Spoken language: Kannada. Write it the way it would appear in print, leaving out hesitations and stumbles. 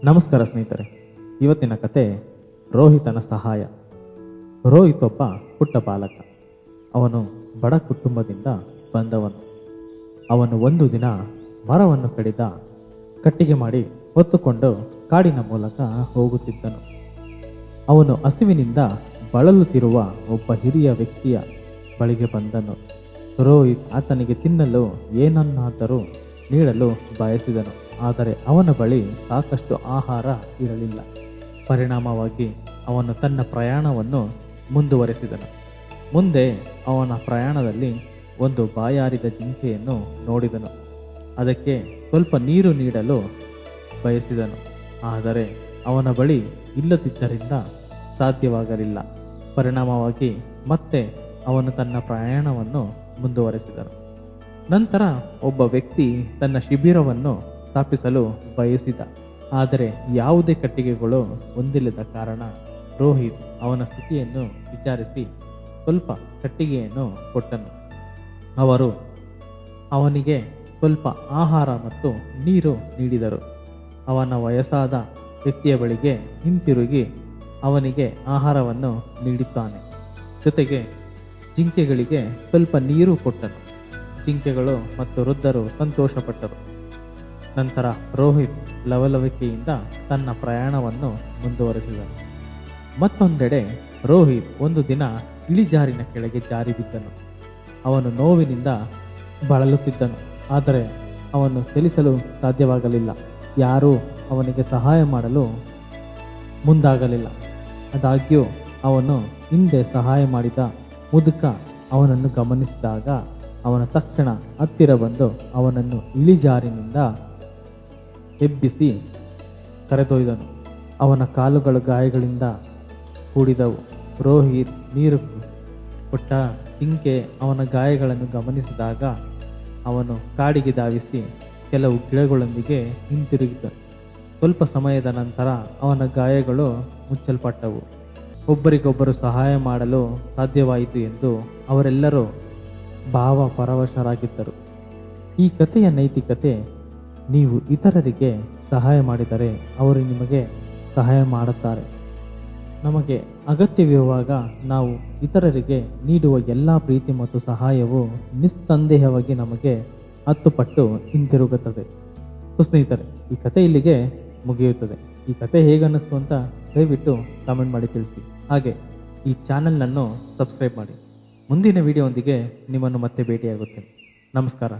ನಮಸ್ಕಾರ ಸ್ನೇಹಿತರೆ. ಇವತ್ತಿನ ಕತೆ ರೋಹಿತನ ಸಹಾಯ. ರೋಹಿತ್ ಒಬ್ಬ ಪುಟ್ಟ ಬಾಲಕ. ಅವನು ಬಡ ಕುಟುಂಬದಿಂದ ಬಂದವನು. ಅವನು ಒಂದು ದಿನ ಮರವನ್ನು ಕಡಿದ ಕಟ್ಟಿಗೆ ಮಾಡಿ ಹೊತ್ತುಕೊಂಡು ಕಾಡಿನ ಮೂಲಕ ಹೋಗುತ್ತಿದ್ದನು. ಅವನು ಹಸಿವಿನಿಂದ ಬಳಲುತ್ತಿರುವ ಒಬ್ಬ ಹಿರಿಯ ವ್ಯಕ್ತಿಯ ಬಳಿಗೆ ಬಂದನು. ರೋಹಿತ್ ಆತನಿಗೆ ತಿನ್ನಲು ಏನನ್ನಾದರೂ ನೀಡಲು ಬಯಸಿದನು. ಆದರೆ ಅವನ ಬಳಿ ಸಾಕಷ್ಟು ಆಹಾರ ಇರಲಿಲ್ಲ. ಪರಿಣಾಮವಾಗಿ ಅವನು ತನ್ನ ಪ್ರಯಾಣವನ್ನು ಮುಂದುವರೆಸಿದನು. ಮುಂದೆ ಅವನ ಪ್ರಯಾಣದಲ್ಲಿ ಒಂದು ಬಾಯಾರಿದ ಜಿಂಕೆಯನ್ನು ನೋಡಿದನು. ಅದಕ್ಕೆ ಸ್ವಲ್ಪ ನೀರು ನೀಡಲು ಬಯಸಿದನು. ಆದರೆ ಅವನ ಬಳಿ ಇಲ್ಲದಿದ್ದರಿಂದ ಸಾಧ್ಯವಾಗಲಿಲ್ಲ. ಪರಿಣಾಮವಾಗಿ ಮತ್ತೆ ಅವನು ತನ್ನ ಪ್ರಯಾಣವನ್ನು ಮುಂದುವರೆಸಿದನು. ನಂತರ ಒಬ್ಬ ವ್ಯಕ್ತಿ ತನ್ನ ಶಿಬಿರವನ್ನು ಸ್ಥಾಪಿಸಲು ಬಯಸಿದ. ಆದರೆ ಯಾವುದೇ ಕಟ್ಟಿಗೆಗಳು ಹೊಂದಿಲ್ಲದ ಕಾರಣ ರೋಹಿತ್ ಅವನ ಸ್ಥಿತಿಯನ್ನು ವಿಚಾರಿಸಿ ಸ್ವಲ್ಪ ಕಟ್ಟಿಗೆಯನ್ನು ಕೊಟ್ಟನು. ಅವರು ಅವನಿಗೆ ಸ್ವಲ್ಪ ಆಹಾರ ಮತ್ತು ನೀರು ನೀಡಿದರು. ಅವನ ವಯಸ್ಸಾದ ವ್ಯಕ್ತಿಯ ಬಳಿಗೆ ಹಿಂತಿರುಗಿ ಅವನಿಗೆ ಆಹಾರವನ್ನು ನೀಡುತ್ತಾನೆ. ಜೊತೆಗೆ ಜಿಂಕೆಗಳಿಗೆ ಸ್ವಲ್ಪ ನೀರು ಕೊಟ್ಟನು. ಜಿಂಕೆಗಳು ಮತ್ತು ವೃದ್ಧರು ಸಂತೋಷಪಟ್ಟರು. ನಂತರ ರೋಹಿತ್ ಲವಲವಿಕೆಯಿಂದ ತನ್ನ ಪ್ರಯಾಣವನ್ನು ಮುಂದುವರೆಸಿದನು. ಮತ್ತೊಂದೆಡೆ ರೋಹಿತ್ ಒಂದು ದಿನ ಇಳಿಜಾರಿನ ಕೆಳಗೆ ಜಾರಿ ಬಿದ್ದನು. ಅವನು ನೋವಿನಿಂದ ಬಳಲುತ್ತಿದ್ದನು. ಆದರೆ ಅವನು ಚಲಿಸಲು ಸಾಧ್ಯವಾಗಲಿಲ್ಲ. ಯಾರೂ ಅವನಿಗೆ ಸಹಾಯ ಮಾಡಲು ಮುಂದಾಗಲಿಲ್ಲ. ಆದಾಗ್ಯೂ ಅವನು ಹಿಂದೆ ಸಹಾಯ ಮಾಡಿದ ಮುದುಕ ಅವನನ್ನು ಗಮನಿಸಿದಾಗ ಅವನ ತಕ್ಷಣ ಹತ್ತಿರ ಬಂದು ಅವನನ್ನು ಇಳಿಜಾರಿನಿಂದ ಎಬ್ಬಿಸಿ ಕರೆದೊಯ್ದನು. ಅವನ ಕಾಲುಗಳು ಗಾಯಗಳಿಂದ ಕೂಡಿದವು. ರೋಹಿತ್ ನೀರು ಕೊಟ್ಟ ಜಿಂಕೆ ಅವನ ಗಾಯಗಳನ್ನು ಗಮನಿಸಿದಾಗ ಅವನು ಕಾಡಿಗೆ ಧಾವಿಸಿ ಕೆಲವು ಗಿಡಗಳೊಂದಿಗೆ ಹಿಂತಿರುಗಿದನು. ಸ್ವಲ್ಪ ಸಮಯದ ನಂತರ ಅವನ ಗಾಯಗಳು ಮುಚ್ಚಲ್ಪಟ್ಟವು. ಒಬ್ಬರಿಗೊಬ್ಬರು ಸಹಾಯ ಮಾಡಲು ಸಾಧ್ಯವಾಯಿತು ಎಂದು ಅವರೆಲ್ಲರೂ ಭಾವ ಪರವಶರಾಗಿದ್ದರು. ಈ ಕಥೆಯ ನೈತಿಕತೆ: ನೀವು ಇತರರಿಗೆ ಸಹಾಯ ಮಾಡಿದರೆ ಅವರು ನಿಮಗೆ ಸಹಾಯ ಮಾಡುತ್ತಾರೆ. ನಮಗೆ ಅಗತ್ಯವಿರುವಾಗ ನಾವು ಇತರರಿಗೆ ನೀಡುವ ಎಲ್ಲ ಪ್ರೀತಿ ಮತ್ತು ಸಹಾಯವು ನಿಸ್ಸಂದೇಹವಾಗಿ ನಮಗೆ 10 ಪಟ್ಟು ಹಿಂತಿರುಗುತ್ತದೆ. ಸ್ನೇಹಿತರೆ, ಈ ಕತೆ ಇಲ್ಲಿಗೆ ಮುಗಿಯುತ್ತದೆ. ಈ ಕತೆ ಹೇಗನ್ನಿಸ್ತು ಅಂತ ದಯವಿಟ್ಟು ಕಾಮೆಂಟ್ ಮಾಡಿ ತಿಳಿಸಿ. ಹಾಗೆ ಈ ಚಾನಲ್ನನ್ನು ಸಬ್ಸ್ಕ್ರೈಬ್ ಮಾಡಿ. ಮುಂದಿನ ವಿಡಿಯೋದೊಂದಿಗೆ ನಿಮ್ಮನ್ನು ಮತ್ತೆ ಭೇಟಿಯಾಗುತ್ತೇನೆ. ನಮಸ್ಕಾರ.